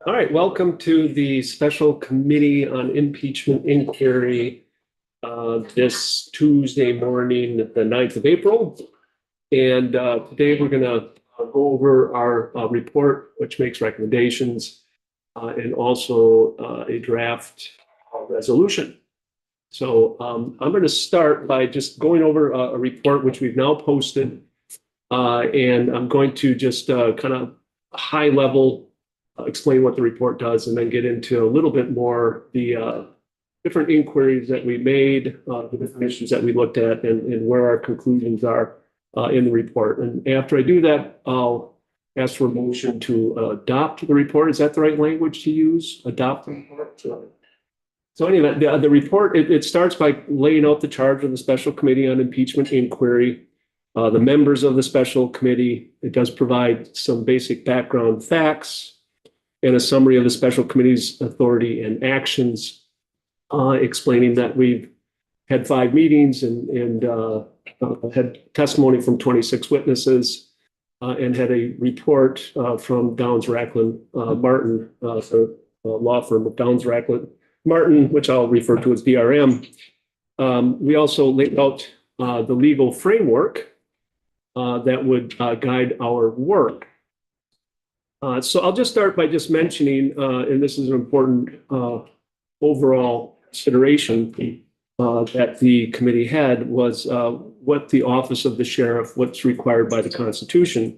All right, welcome to the Special Committee on Impeachment Inquiry this Tuesday morning, the 9th of April. And today we're going to go over our report, which makes recommendations, and also a draft resolution. So I'm going to start by just going over a report which we've now posted. And I'm going to just kind of high level explain what the report does, and then get into a little bit more the different inquiries that we made, the different issues that we looked at, and where our conclusions are in the report. And after I do that, I'll ask for a motion to adopt the report. Is that the right language to use? Adopt the report? So anyway, the report, it starts by laying out the charge of the Special Committee on Impeachment Inquiry, the members of the special committee. It does provide some basic background facts and a summary of the special committee's authority and actions, explaining that we've had 5 meetings and had testimony from 26 witnesses, and had a report from Downs Racklin Martin, the law firm of Downs Racklin Martin, which I'll refer to as DRM. We also laid out the legal framework that would guide our work. So I'll just start by just mentioning, and this is an important overall consideration that the committee had, was what the office of the sheriff, what's required by the Constitution.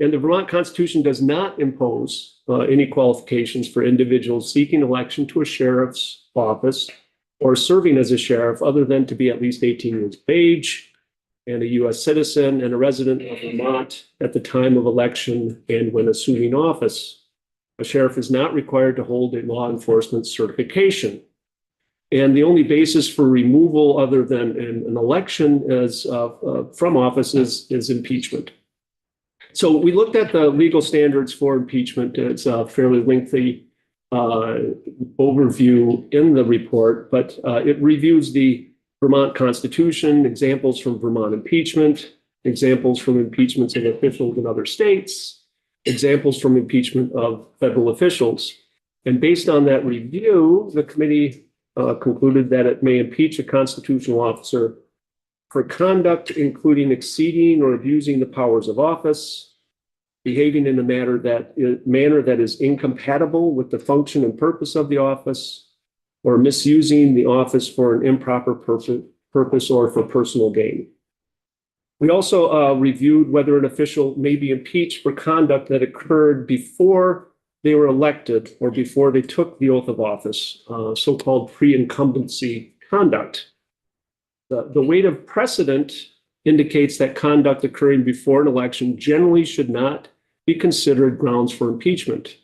And the Vermont Constitution does not impose any qualifications for individuals seeking election to a sheriff's office or serving as a sheriff, other than to be at least 18 years of age and a U.S. citizen and a resident of Vermont at the time of election and when assuming office. A sheriff is not required to hold a law enforcement certification. And the only basis for removal other than an election as from office is impeachment. So we looked at the legal standards for impeachment. It's a fairly lengthy overview in the report, but it reviews the Vermont Constitution, examples from Vermont impeachment, examples from impeachments of officials in other states, examples from impeachment of federal officials. And based on that review, the committee concluded that it may impeach a constitutional officer for conduct including exceeding or abusing the powers of office, behaving in a manner that is incompatible with the function and purpose of the office, or misusing the office for an improper purpose or for personal gain. We also reviewed whether an official may be impeached for conduct that occurred before they were elected or before they took the oath of office, so-called pre-incumbency conduct. The weight of precedent indicates that conduct occurring before an election generally should not be considered grounds for impeachment.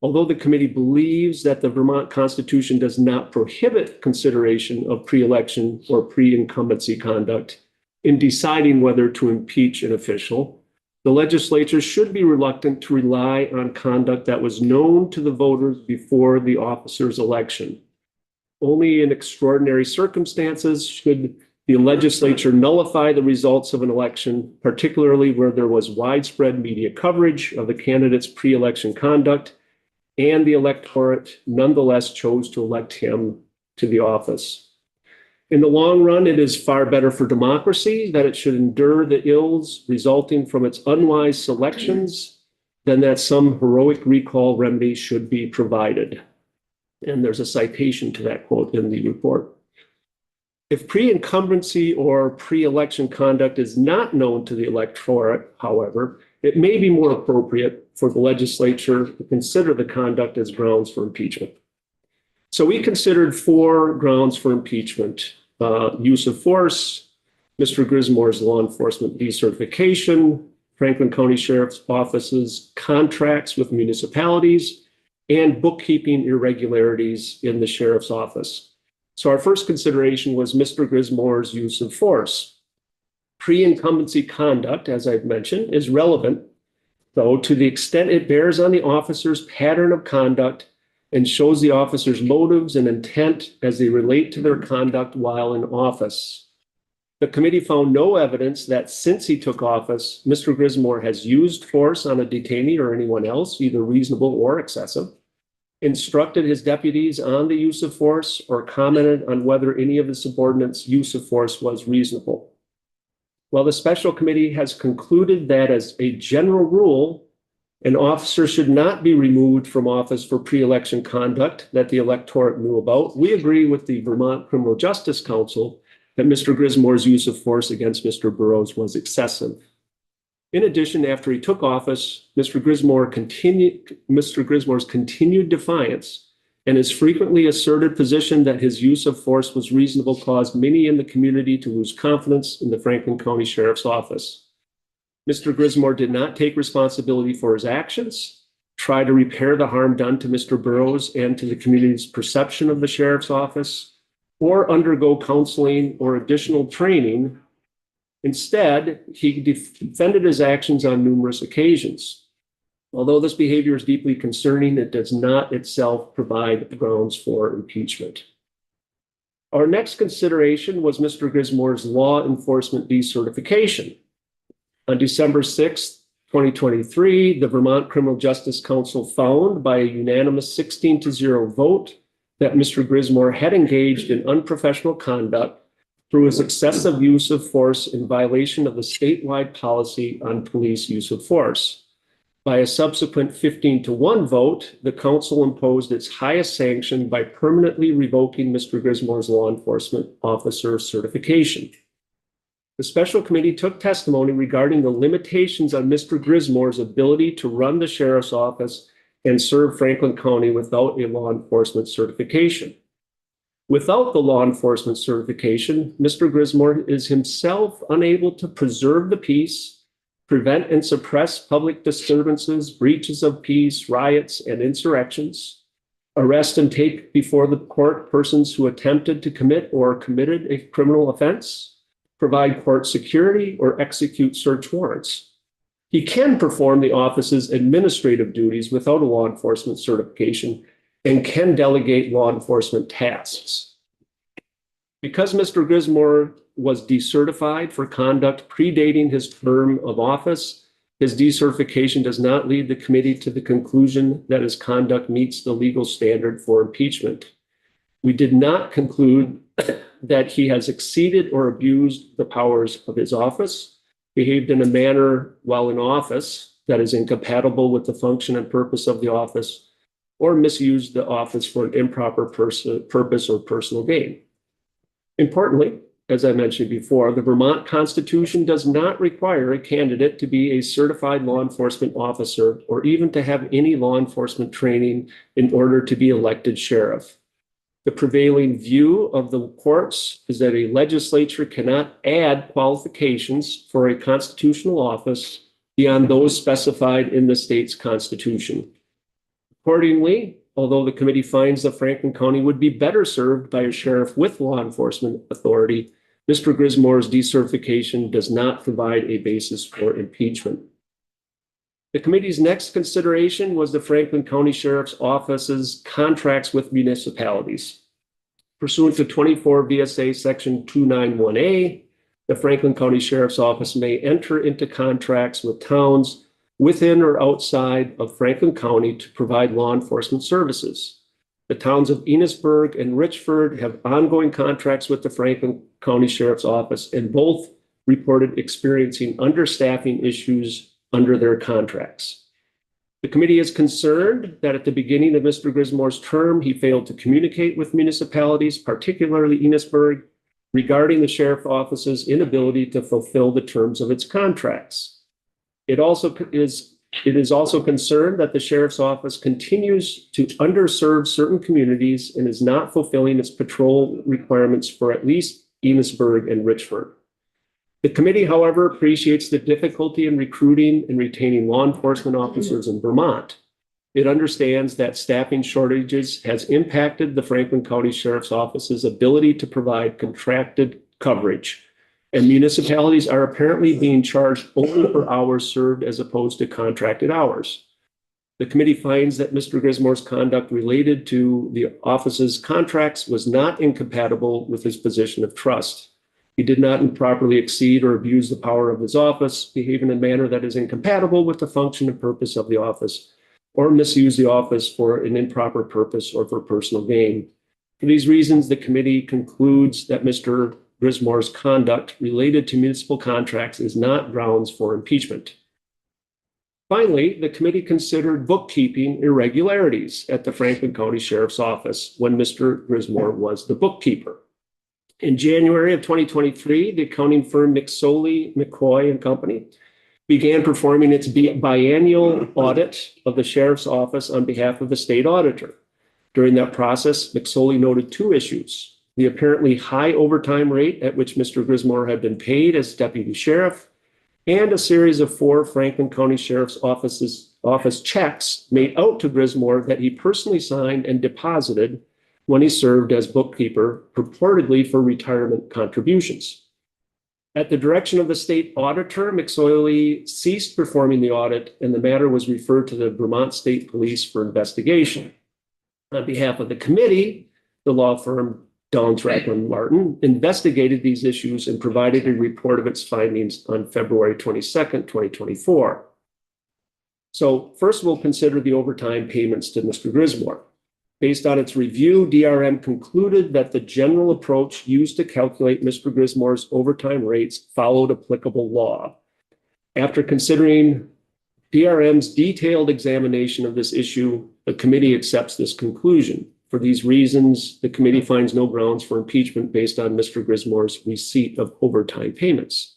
Although the committee believes that the Vermont Constitution does not prohibit consideration of pre-election or pre-incumbency conduct in deciding whether to impeach an official, the legislature should be reluctant to rely on conduct that was known to the voters before the officer's election. Only in extraordinary circumstances should the legislature nullify the results of an election, particularly where there was widespread media coverage of the candidate's pre-election conduct and the electorate nonetheless chose to elect him to the office. In the long run, it is far better for democracy that it should endure the ills resulting from its unwise selections than that some heroic recall remedy should be provided. And there's a citation to that quote in the report. If pre-incumbency or pre-election conduct is not known to the electorate, however, it may be more appropriate for the legislature to consider the conduct as grounds for impeachment. So we considered 4 grounds for impeachment: use of force, Mr. Grismore's law enforcement decertification, Franklin County Sheriff's Office's contracts with municipalities, and bookkeeping irregularities in the sheriff's office. So our first consideration was Mr. Grismore's use of force. Pre-incumbency conduct, as I've mentioned, is relevant, though, to the extent it bears on the officer's pattern of conduct and shows the officer's motives and intent as they relate to their conduct while in office. The committee found no evidence that since he took office, Mr. Grismore has used force on a detainee or anyone else, either reasonable or excessive, instructed his deputies on the use of force, or commented on whether any of his subordinates' use of force was reasonable. While the special committee has concluded that as a general rule, an officer should not be removed from office for pre-election conduct that the electorate knew about, we agree with the Vermont Criminal Justice Council that Mr. Grismore's use of force against Mr. Burrows was excessive. In addition, after he took office, Mr. Grismore's continued defiance and his frequently asserted position that his use of force was reasonable caused many in the community to lose confidence in the Franklin County Sheriff's Office. Mr. Grismore did not take responsibility for his actions, try to repair the harm done to Mr. Burrows and to the community's perception of the Sheriff's Office, or undergo counseling or additional training. Instead, he defended his actions on numerous occasions. Although this behavior is deeply concerning, it does not itself provide grounds for impeachment. Our next consideration was Mr. Grismore's law enforcement decertification. On December 6, 2023, the Vermont Criminal Justice Council found by a unanimous 16-0 vote that Mr. Grismore had engaged in unprofessional conduct through his excessive use of force in violation of the statewide policy on police use of force. By a subsequent 15-1 vote, the council imposed its highest sanction by permanently revoking Mr. Grismore's law enforcement officer certification. The special committee took testimony regarding the limitations on Mr. Grismore's ability to run the sheriff's office and serve Franklin County without a law enforcement certification. Without the law enforcement certification, Mr. Grismore is himself unable to preserve the peace, prevent and suppress public disturbances, breaches of peace, riots, and insurrections, arrest and take before the court persons who attempted to commit or committed a criminal offense, provide court security, or execute search warrants. He can perform the office's administrative duties without a law enforcement certification and can delegate law enforcement tasks. Because Mr. Grismore was decertified for conduct predating his term of office, his decertification does not lead the committee to the conclusion that his conduct meets the legal standard for impeachment. We did not conclude that he has exceeded or abused the powers of his office, behaved in a manner while in office that is incompatible with the function and purpose of the office, or misused the office for an improper purpose or personal gain. Importantly, as I mentioned before, the Vermont Constitution does not require a candidate to be a certified law enforcement officer or even to have any law enforcement training in order to be elected sheriff. The prevailing view of the courts is that a legislature cannot add qualifications for a constitutional office beyond those specified in the state's constitution. Accordingly, although the committee finds that Franklin County would be better served by a sheriff with law enforcement authority, Mr. Grismore's decertification does not provide a basis for impeachment. The committee's next consideration was the Franklin County Sheriff's Office's contracts with municipalities. Pursuant to 24 VSA Section 291A, the Franklin County Sheriff's Office may enter into contracts with towns within or outside of Franklin County to provide law enforcement services. The towns of Enosburg and Richford have ongoing contracts with the Franklin County Sheriff's Office, and both reported experiencing understaffing issues under their contracts. The committee is concerned that at the beginning of Mr. Grismore's term, he failed to communicate with municipalities, particularly Enosburg, regarding the sheriff's office's inability to fulfill the terms of its contracts. It is also concerned that the sheriff's office continues to underserve certain communities and is not fulfilling its patrol requirements for at least Enosburg and Richford. The committee, however, appreciates the difficulty in recruiting and retaining law enforcement officers in Vermont. It understands that staffing shortages has impacted the Franklin County Sheriff's Office's ability to provide contracted coverage, and municipalities are apparently being charged only for hours served as opposed to contracted hours. The committee finds that Mr. Grismore's conduct related to the office's contracts was not incompatible with his position of trust. He did not improperly exceed or abuse the power of his office, behave in a manner that is incompatible with the function and purpose of the office, or misuse the office for an improper purpose or for personal gain. For these reasons, the committee concludes that Mr. Grismore's conduct related to municipal contracts is not grounds for impeachment. Finally, the committee considered bookkeeping irregularities at the Franklin County Sheriff's Office when Mr. Grismore was the bookkeeper. In January of 2023, the accounting firm McSoley, McCoy and Company began performing its biannual audit of the sheriff's office on behalf of the state auditor. During that process, McSoley noted two issues: the apparently high overtime rate at which Mr. Grismore had been paid as deputy sheriff, and a series of 4 Franklin County Sheriff's Office checks made out to Grismore that he personally signed and deposited when he served as bookkeeper, purportedly for retirement contributions. At the direction of the state auditor, McSoley ceased performing the audit, and the matter was referred to the Vermont State Police for investigation. On behalf of the committee, the law firm Downs Racklin Martin investigated these issues and provided a report of its findings on February 22nd, 2024. So first, we'll consider the overtime payments to Mr. Grismore. Based on its review, DRM concluded that the general approach used to calculate Mr. Grismore's overtime rates followed applicable law. After considering DRM's detailed examination of this issue, the committee accepts this conclusion. For these reasons, the committee finds no grounds for impeachment based on Mr. Grismore's receipt of overtime payments.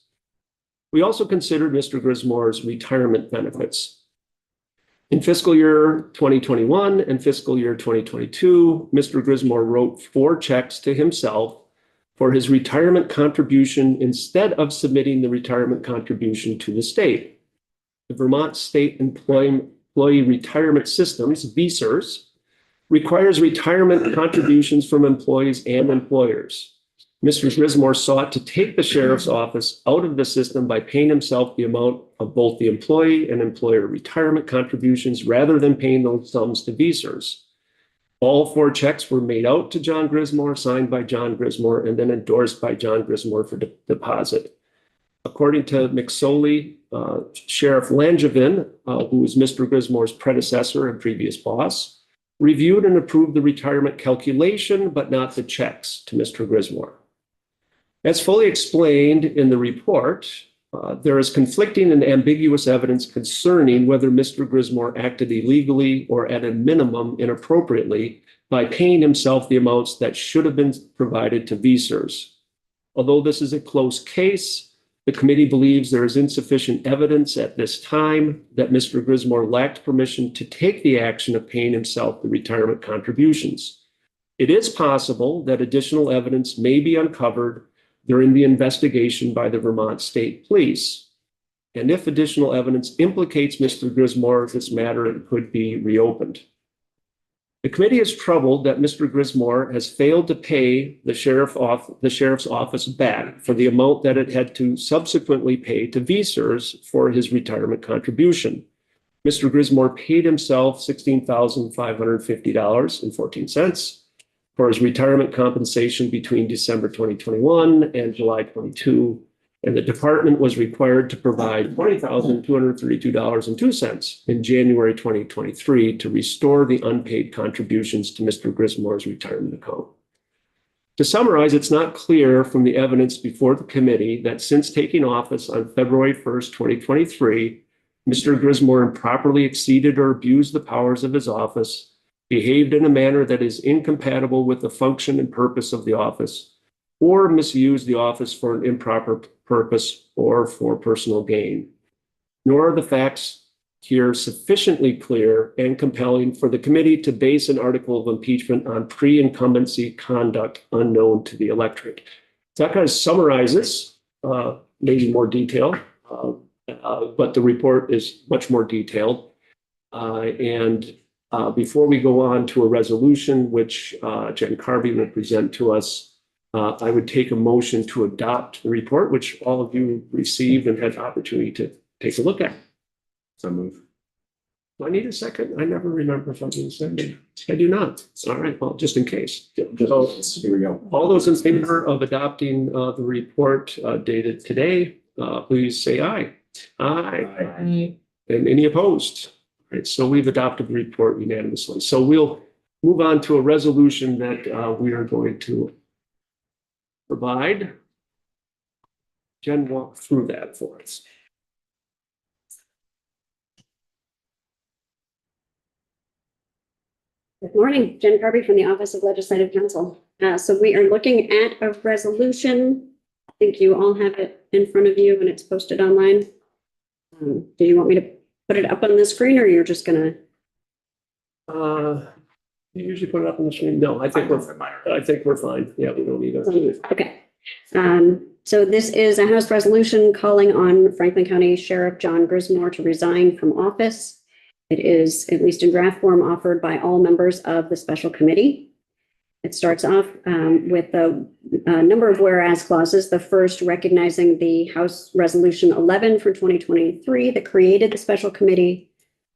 We also considered Mr. Grismore's retirement benefits. In fiscal year 2021 and fiscal year 2022, Mr. Grismore wrote 4 checks to himself for his retirement contribution instead of submitting the retirement contribution to the state. The Vermont State Employee Retirement Systems, VSERS, requires retirement contributions from employees and employers. Mr. Grismore sought to take the sheriff's office out of the system by paying himself the amount of both the employee and employer retirement contributions rather than paying those sums to VSERS. All 4 checks were made out to John Grismore, signed by John Grismore, and then endorsed by John Grismore for deposit. According to McSoley, Sheriff Langevin, who was Mr. Grismore's predecessor and previous boss, reviewed and approved the retirement calculation, but not the checks to Mr. Grismore. As fully explained in the report, there is conflicting and ambiguous evidence concerning whether Mr. Grismore acted illegally or at a minimum inappropriately by paying himself the amounts that should have been provided to VSERS. Although this is a close case, the committee believes there is insufficient evidence at this time that Mr. Grismore lacked permission to take the action of paying himself the retirement contributions. It is possible that additional evidence may be uncovered during the investigation by the Vermont State Police. And if additional evidence implicates Mr. Grismore, this matter could be reopened. The committee is troubled that Mr. Grismore has failed to pay the sheriff's office back for the amount that it had to subsequently pay to VSERS for his retirement contribution. Mr. Grismore paid himself $16,550.14 for his retirement compensation between December 2021 and July 22, and the department was required to provide $20,232.02 in January 2023 to restore the unpaid contributions to Mr. Grismore's retirement account. To summarize, it's not clear from the evidence before the committee that since taking office on February 1st, 2023, Mr. Grismore improperly exceeded or abused the powers of his office, behaved in a manner that is incompatible with the function and purpose of the office, or misused the office for an improper purpose or for personal gain. Nor are the facts here sufficiently clear and compelling for the committee to base an article of impeachment on pre-incumbency conduct unknown to the electorate. So that kind of summarizes, maybe more detail, but the report is much more detailed. Before we go on to a resolution, which Jen Carvey will present to us, I would take a motion to adopt the report, which all of you received and had the opportunity to take a look at. So move. Do I need a second? I never remember if I do a second. I do not. All right, well, just in case. Here we go. All those in favor of adopting the report dated today, please say aye. Aye. And any opposed? All right, so we've adopted the report unanimously. So we'll move on to a resolution that we are going to provide. Jen, walk through that for us. Good morning, Jen Kirby from the Office of Legislative Counsel. So we are looking at a resolution. I think you all have it in front of you and it's posted online. Do you want me to put it up on the screen or you're just gonna? You usually put it up on the screen. No, I think we're fine. Yeah, we don't need it. Okay. So this is a House resolution calling on Franklin County Sheriff John Grismore to resign from office. It is, at least in draft form, offered by all members of the special committee. It starts off with a number of whereas clauses. The first recognizing the House Resolution 11 for 2023 that created the special committee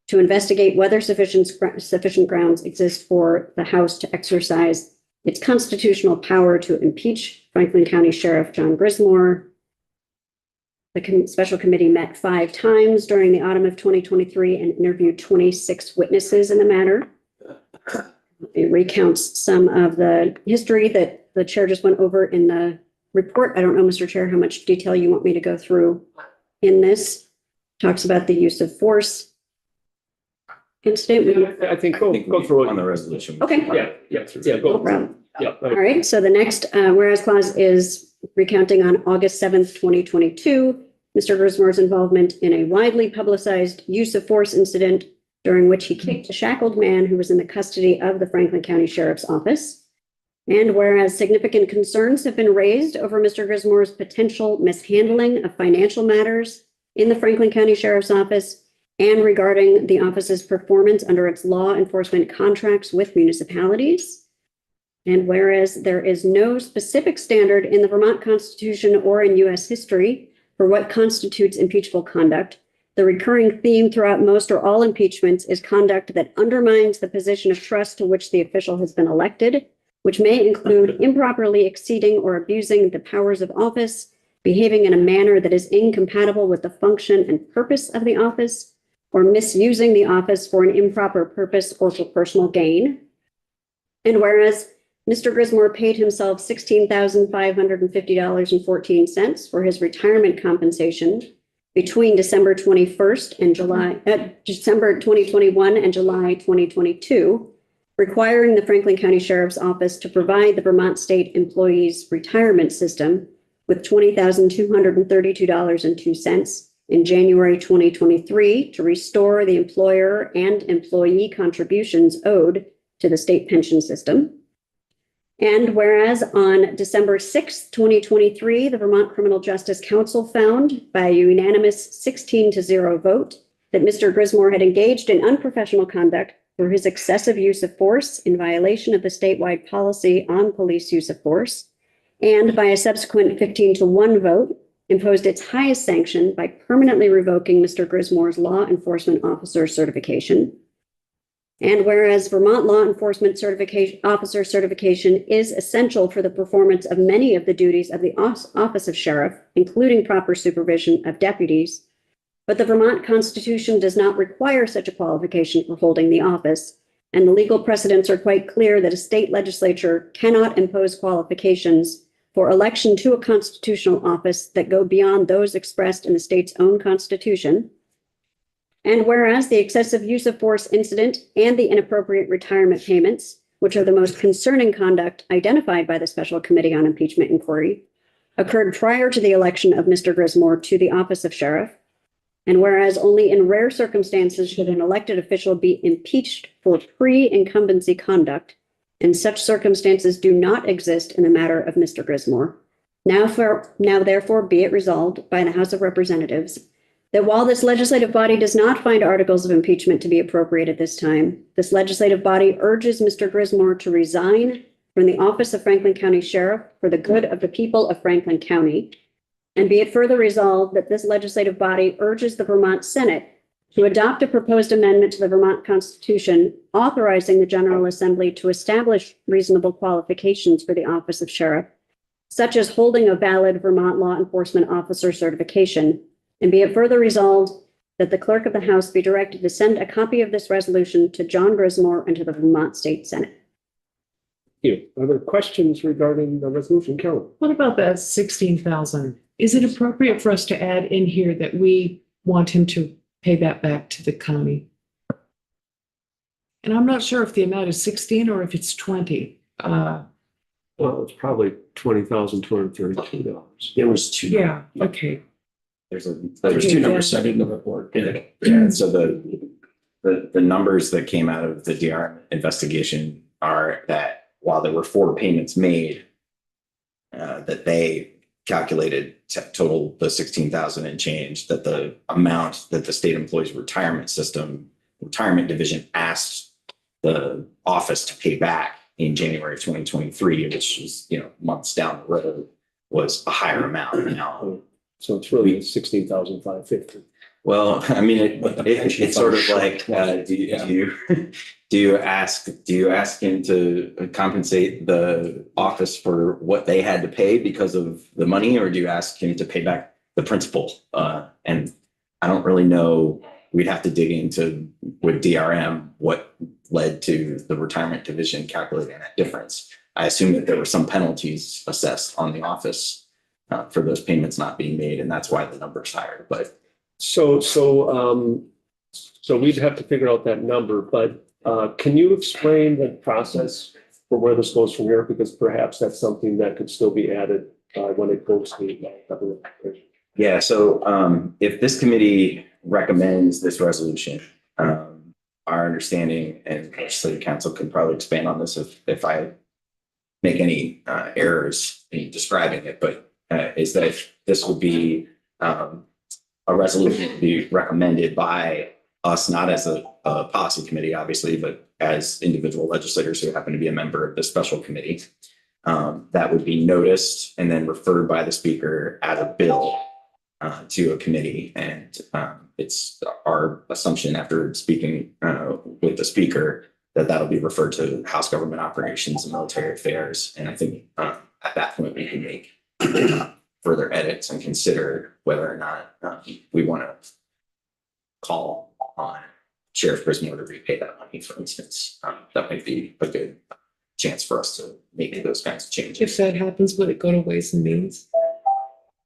to investigate whether sufficient grounds exist for the House to exercise its constitutional power to impeach Franklin County Sheriff John Grismore. The special committee met 5 times during the autumn of 2023 and interviewed 26 witnesses in the matter. It recounts some of the history that the chair just went over in the report. I don't know, Mr. Chair, how much detail you want me to go through in this. Talks about the use of force incident. I think go through it on the resolution. Okay. Yeah. No problem. Yeah. All right. So the next whereas clause is recounting on August 7th, 2022, Mr. Grismore's involvement in a widely publicized use of force incident during which he kicked a shackled man who was in the custody of the Franklin County Sheriff's Office. And whereas significant concerns have been raised over Mr. Grismore's potential mishandling of financial matters in the Franklin County Sheriff's Office and regarding the office's performance under its law enforcement contracts with municipalities. And whereas there is no specific standard in the Vermont Constitution or in U.S. history for what constitutes impeachable conduct, the recurring theme throughout most or all impeachments is conduct that undermines the position of trust to which the official has been elected, which may include improperly exceeding or abusing the powers of office, behaving in a manner that is incompatible with the function and purpose of the office, or misusing the office for an improper purpose or for personal gain. And whereas Mr. Grismore paid himself $16,550.14 for his retirement compensation between December 21st and December 2021 and July 2022, requiring the Franklin County Sheriff's Office to provide the Vermont State Employees Retirement System with $20,232.02 in January 2023 to restore the employer and employee contributions owed to the state pension system. And whereas on December 6th, 2023, the Vermont Criminal Justice Council found by a unanimous 16-0 vote that Mr. Grismore had engaged in unprofessional conduct through his excessive use of force in violation of the statewide policy on police use of force, and by a subsequent 15-1 vote, imposed its highest sanction by permanently revoking Mr. Grismore's law enforcement officer certification. And whereas Vermont law enforcement officer certification is essential for the performance of many of the duties of the office of sheriff, including proper supervision of deputies, but the Vermont Constitution does not require such a qualification for holding the office, and the legal precedents are quite clear that a state legislature cannot impose qualifications for election to a constitutional office that go beyond those expressed in the state's own constitution. And whereas the excessive use of force incident and the inappropriate retirement payments, which are the most concerning conduct identified by the Special Committee on Impeachment Inquiry, occurred prior to the election of Mr. Grismore to the office of sheriff. And whereas only in rare circumstances should an elected official be impeached for pre-incumbency conduct, and such circumstances do not exist in the matter of Mr. Grismore, now therefore be it resolved by the House of Representatives that while this legislative body does not find articles of impeachment to be appropriate at this time, this legislative body urges Mr. Grismore to resign from the office of Franklin County Sheriff for the good of the people of Franklin County. And be it further resolved that this legislative body urges the Vermont Senate to adopt a proposed amendment to the Vermont Constitution authorizing the General Assembly to establish reasonable qualifications for the office of sheriff, such as holding a valid Vermont law enforcement officer certification, and be it further resolved that the clerk of the House be directed to send a copy of this resolution to John Grismore and to the Vermont State Senate. Thank you. Other questions regarding the resolution, Carol? What about that 16,000? Is it appropriate for us to add in here that we want him to pay that back to the county? And I'm not sure if the amount is 16 or if it's 20. Well, it's probably $20,232. There was two. Yeah, okay. There's Okay, two numbers yeah. cited in the report. Yeah, so the numbers that came out of the DR investigation are that while there were 4 payments made, that they calculated total the 16,000 and change, that the amount that the state employees retirement division asked the office to pay back in January of 2023, which is, months down the road, was a higher amount now. So it's really 16,550. Well, I mean, it's sort of like, do you ask him to compensate the office for what they had to pay because of the money, or do you ask him to pay back the principal? And I don't really know. We'd have to dig into with DRM what led to the retirement division calculating that difference. I assume that there were some penalties assessed on the office for those payments not being made, and that's why the number's higher. But So we'd have to figure out that number, but can you explain the process for where this goes from here? Because perhaps that's something that could still be added when it goes to the government. yeah, so if this committee recommends this resolution, our understanding, and legislative council can probably expand on this if I make any errors in describing it, but is that this would be a resolution to be recommended by us, not as a policy committee, obviously, but as individual legislators who happen to be a member of the special committee. That would be noticed and then referred by the speaker as a bill to a committee. And it's our assumption after speaking with the speaker that that'll be referred to House Government Operations and Military Affairs. And I think at that point we can make further edits and consider whether or not we want to call on Sheriff Grismore to repay that money, for instance. That might be a good chance for us to make those kinds of changes. If that happens, would it go to Ways and Means?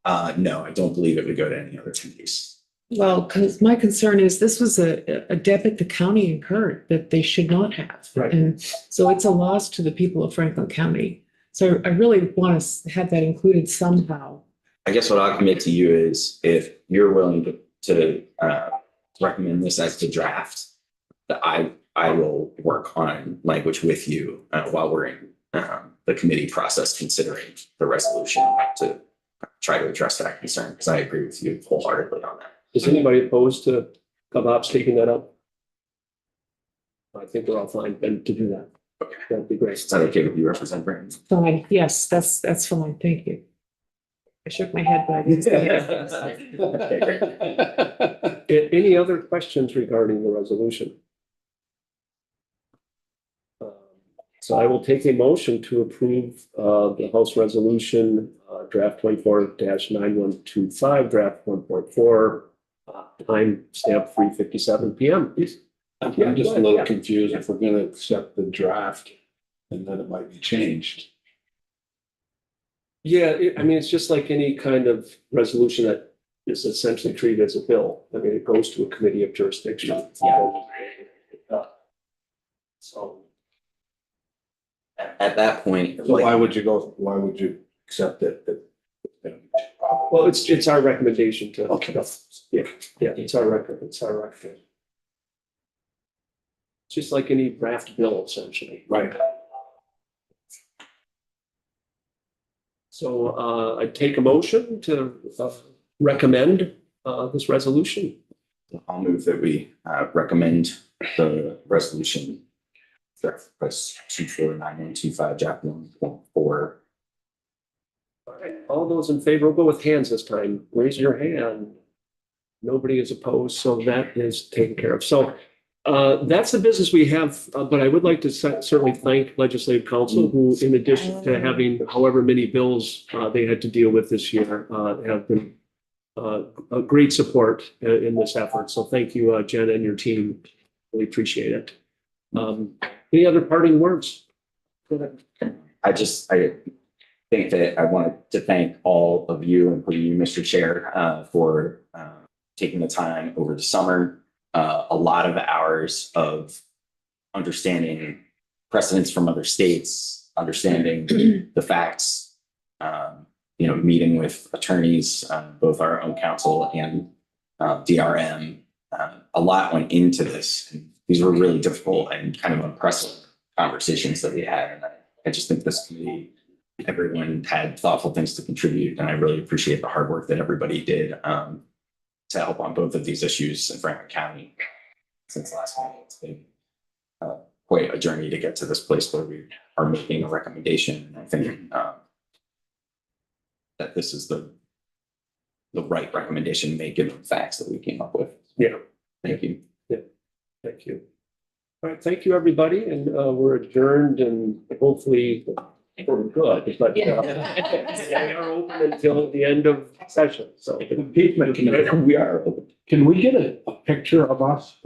No, I don't believe it would go to any other committees. Well, because my concern is this was a debit the county incurred that they should not have. Right. And so it's a loss to the people of Franklin County. So I really want to have that included somehow. I guess what I'll commit to you is if you're willing to recommend this as the draft, that I will work on language with you while we're in the committee process considering the resolution to try to address that concern, because I agree with you wholeheartedly on that. Is anybody opposed to GovOps taking that up? I think we're all fine then to do that. Okay. That'd be great. Is that okay with you, Representative Brandon? Fine. Yes, that's fine. Thank you. I shook my head, but I didn't say yes. Any other questions regarding the resolution? So I will take a motion to approve the House Resolution Draft 24-9125, Draft 1.4, time stamp 3:57 p.m. Please. I'm just a little confused if we're going to accept the draft and then it might be changed. Yeah, I mean, it's just like any kind of resolution that is essentially treated as a bill. I mean, it goes to a committee of jurisdiction. Yeah. So. At that point, So why would you accept it? Well, it's our recommendation to. Okay. Yeah, it's our record. It's just like any draft bill, essentially. Right. So I take a motion to recommend this resolution. I'll move that we recommend the resolution draft request 249125, draft 1.4. All right, all those in favor, we'll go with hands this time. Raise your hand. Nobody is opposed, so that is taken care of. So that's the business we have, but I would like to certainly thank Legislative Council, who, in addition to having however many bills they had to deal with this year, have been a great support in this effort. So thank you, Jen, and your team. Really appreciate it. Any other parting words? Go ahead. I think that I wanted to thank all of you, including you, Mr. Chair, for taking the time over the summer. A lot of hours of understanding precedents from other states, understanding the facts, meeting with attorneys, both our own counsel and DRM. A lot went into this. These were really difficult and kind of impressive conversations that we had. And I just think this committee, everyone had thoughtful things to contribute. And I really appreciate the hard work that everybody did to help on both of these issues in Franklin County since last meeting. It's been quite a journey to get to this place where we are making a recommendation. And I think that this is the right recommendation to make given the facts that we came up with. Yeah. Thank you. Thank you. All right, thank you, everybody, and we're adjourned and hopefully for good, but we are open until the end of session, so. Impeachment committee, we are. Can we get a picture of us?